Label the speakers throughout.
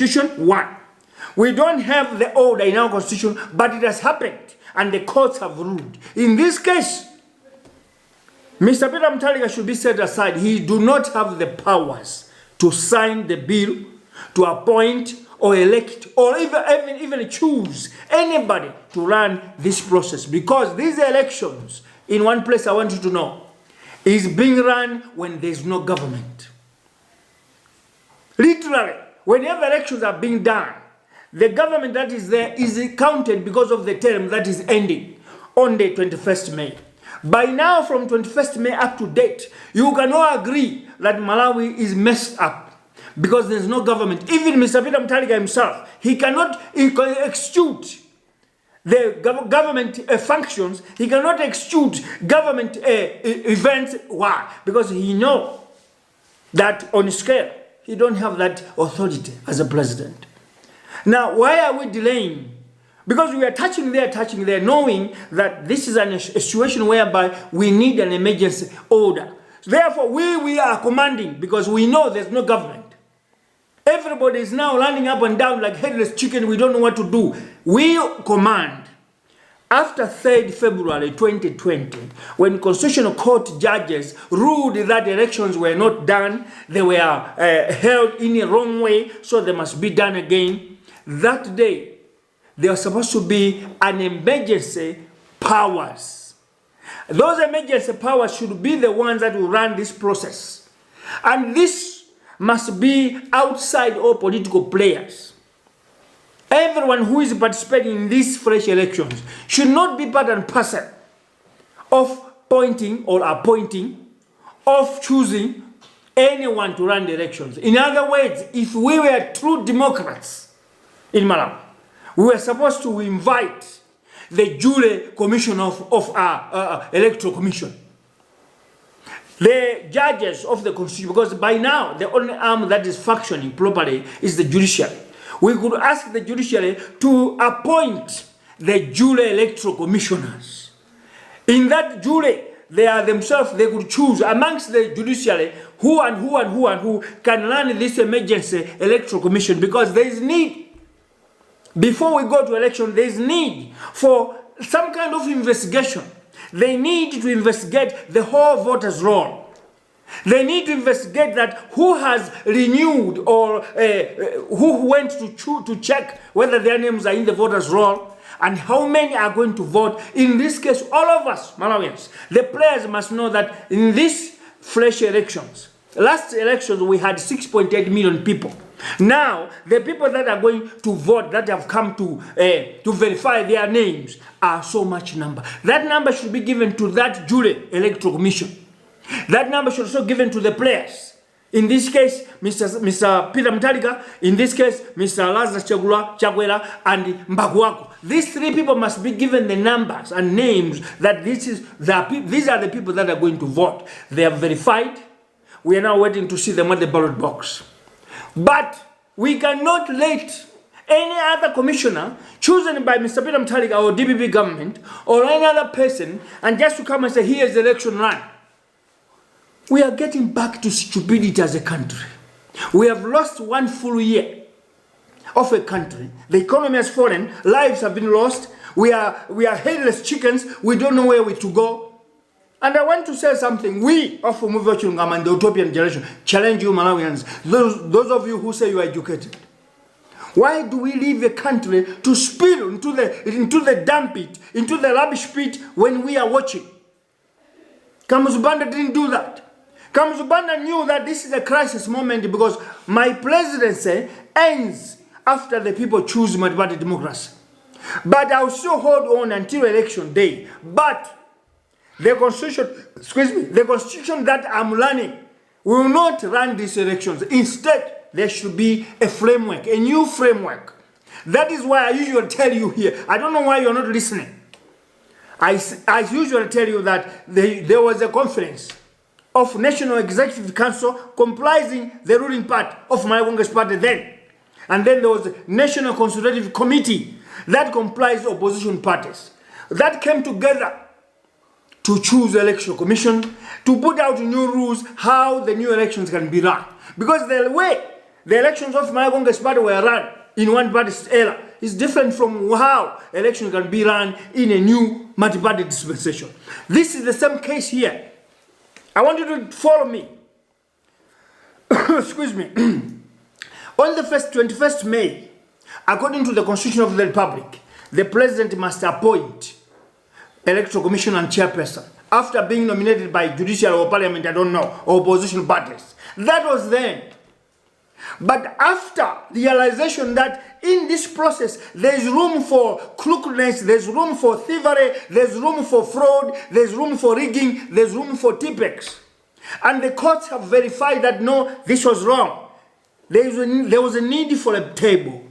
Speaker 1: Constitution, one. We don't have the order in our Constitution, but it has happened, and the courts have ruled. In this case, Mr. Peter Mutharika should be set aside. He do not have the powers to sign the bill, to appoint or elect or even choose anybody to run this process, because these elections, in one place I want you to know, is being run when there's no government. Literally, whenever elections are being done, the government that is there is counted because of the term that is ending on the 21st May. By now, from 21st May up to date, you can all agree that Malawi is messed up because there's no government. Even Mr. Peter Mutharika himself, he cannot execute the government functions. He cannot execute government events. Why? Because he knows that on scale, he don't have that authority as a president. Now, why are we delaying? Because we are touching there, knowing that this is a situation whereby we need an emergency order. Therefore, we are commanding because we know there's no government. Everybody is now running up and down like headless chicken. We don't know what to do. We command. After 3rd February 2020, when Constitutional Court judges ruled that elections were not done, they were held in a wrong way, so they must be done again. That day, there was supposed to be an emergency powers. Those emergency powers should be the ones that will run this process. And this must be outside all political players. Everyone who is participating in these fresh elections should not be part and parcel of pointing or appointing, of choosing anyone to run the elections. In other words, if we were true democrats in Malawi, we were supposed to invite the Jury Commission of our Electoral Commission, the judges of the Constitution, because by now the only arm that is functioning properly is the judiciary. We could ask the judiciary to appoint the Jury Electoral Commissioners. In that jury, they are themselves, they could choose amongst the judiciary who can run this emergency electoral commission, because there is need. Before we go to election, there is need for some kind of investigation. They need to investigate the whole voters' roll. They need to investigate that who has renewed or who went to check whether their names are in the voters' roll and how many are going to vote. In this case, all of us, Malawians, the players must know that in these fresh elections, last elections we had 6.8 million people. Now, the people that are going to vote, that have come to verify their names, are so much number. That number should be given to that Jury Electoral Commission. That number should also be given to the players. In this case, Mr. Peter Mutharika. In this case, Mr. Lazarus Chakwera and Mbaguako. These three people must be given the numbers and names that these are the people that are going to vote. They are verified. We are now waiting to see them at the ballot box. But we cannot let any other commissioner chosen by Mr. Peter Mutharika or DPP government or any other person and just to come and say, here's the election run. We are getting back to stupidity as a country. We have lost 1 full year of a country. The economy has fallen. Lives have been lost. We are headless chickens. We don't know where we to go. And I want to say something. We of Umuvi Chilungama and the Utopian generation challenge you Malawians, those of you who say you are educated. Why do we leave a country to spill into the dump pit, into the rubbish pit when we are watching? Kamuzubanda didn't do that. Kamuzubanda knew that this is a crisis moment because my presidency ends after the people choose multi-party democracy. But I'll still hold on until election day. But the constitution that I'm running will not run these elections. Instead, there should be a framework, a new framework. That is why I usually tell you here. I don't know why you're not listening. I usually tell you that there was a conference of National Executive Council comprising the ruling part of my Congress party then. And then there was a National Consultative Committee that comprised opposition parties. That came together to choose the Electoral Commission, to put out new rules how the new elections can be run. Because the way the elections of Malawi Congress Party were run in one party era is different from how election can be run in a new multi-party dispensation. This is the same case here. I want you to follow me. Excuse me. On the 21st May, according to the Constitution of the Republic, the President must appoint Electoral Commission and Chairperson after being nominated by Judicial or Parliament, I don't know, or opposition parties. That was then. But after the realization that in this process there is room for crookedness, there's room for thievery, there's room for fraud, there's room for rigging, there's room for TPEX, and the courts have verified that no, this was wrong, there was a need for a table.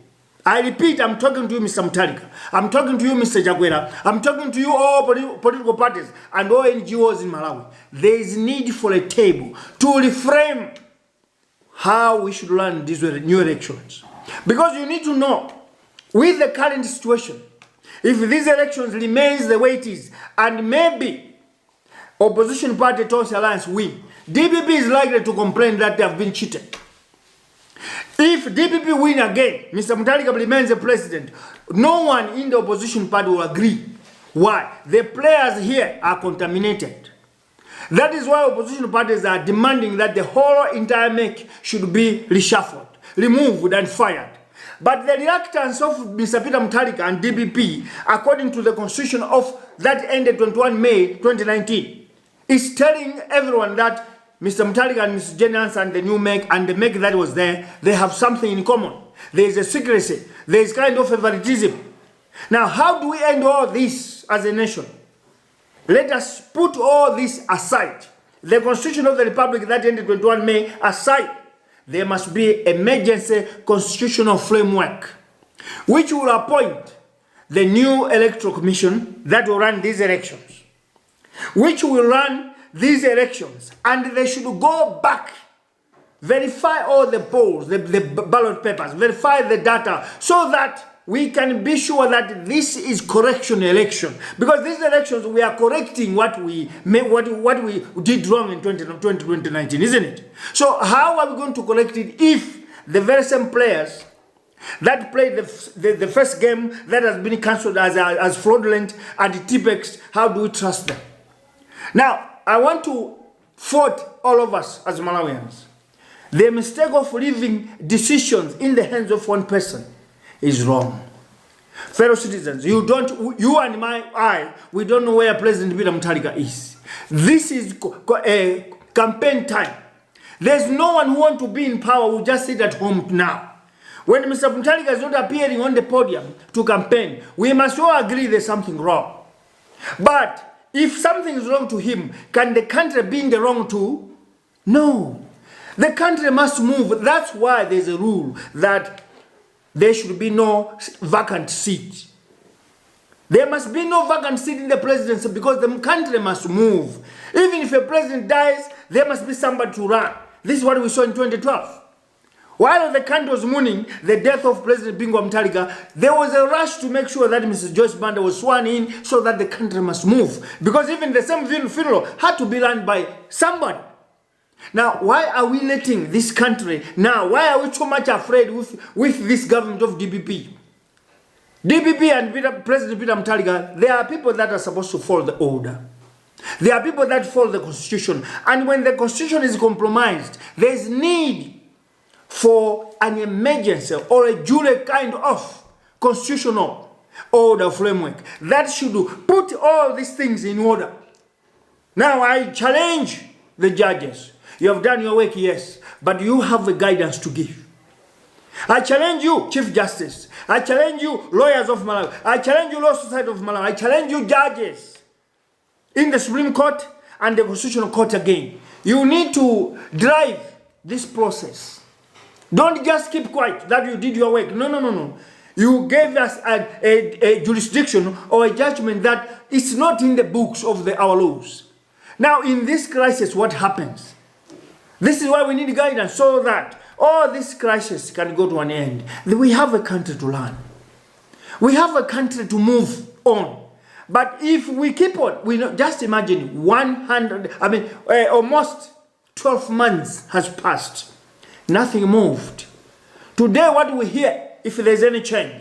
Speaker 1: I repeat, I'm talking to you, Mr. Mutharika. I'm talking to you, Mr. Chakwera. I'm talking to you, all political parties and all NGOs in Malawi. There is need for a table to reframe how we should run these new elections. Because you need to know, with the current situation, if these elections remains the way it is, and maybe opposition party Tonse Alliance win, DPP is likely to complain that they have been cheated. If DPP win again, Mr. Mutharika remains the president, no one in the opposition party will agree. Why? The players here are contaminated. That is why opposition parties are demanding that the whole entire make should be reshuffled, removed and fired. But the reluctance of Mr. Peter Mutharika and DPP, according to the constitution of that ended 21 May 2019, is telling everyone that Mr. Mutharika and Mr. Jennings and the new make and the make that was there, they have something in common. There is a secrecy. There is kind of favoritism. Now, how do we end all this as a nation? Let us put all this aside. The Constitution of the Republic that ended 21 May aside. There must be emergency constitutional framework which will appoint the new electoral commission that will run these elections. Which will run these elections, and they should go back, verify all the polls, the ballot papers, verify the data, so that we can be sure that this is correction election. Because these elections, we are correcting what we made, what we did wrong in 2019, isn't it? So how are we going to correct it if the very same players that played the first game that has been cancelled as fraudulent and TPEX, how do we trust them? Now, I want to fault all of us as Malawians. The mistake of leaving decisions in the hands of one person is wrong. Fellow citizens, you and I, we don't know where President Peter Mutharika is. This is a campaign time. There's no one who wants to be in power who just sit at home now. When Mr. Mutharika is not appearing on the podium to campaign, we must all agree there's something wrong. But if something is wrong to him, can the country be in the wrong too? No. The country must move. That's why there's a rule that there should be no vacant seat. There must be no vacant seat in the presidency because the country must move. Even if a president dies, there must be somebody to run. This is what we saw in 2012. While the country was mourning the death of President Bingu wa Mutharika, there was a rush to make sure that Mrs. Joyce Banda was sworn in so that the country must move. Because even the same funeral had to be run by somebody. Now, why are we letting this country, now, why are we so much afraid with this government of DPP? DPP and President Peter Mutharika, there are people that are supposed to follow the order. There are people that follow the constitution. And when the constitution is compromised, there is need for an emergency or a dual kind of constitutional order framework that should put all these things in order. Now I challenge the judges. You have done your work, yes, but you have a guidance to give. I challenge you, Chief Justice. I challenge you, lawyers of Malawi. I challenge you, Law Society of Malawi. I challenge you, judges in the Supreme Court and the Constitutional Court again. You need to drive this process. Don't just keep quiet that you did your work. No. You gave us a jurisdiction or a judgment that is not in the books of our laws. Now, in this crisis, what happens? This is why we need guidance so that all this crisis can go to an end. We have a country to learn. We have a country to move on. But if we keep on, just imagine almost 12 months has passed. Nothing moved. Today, what we hear, if there's any change,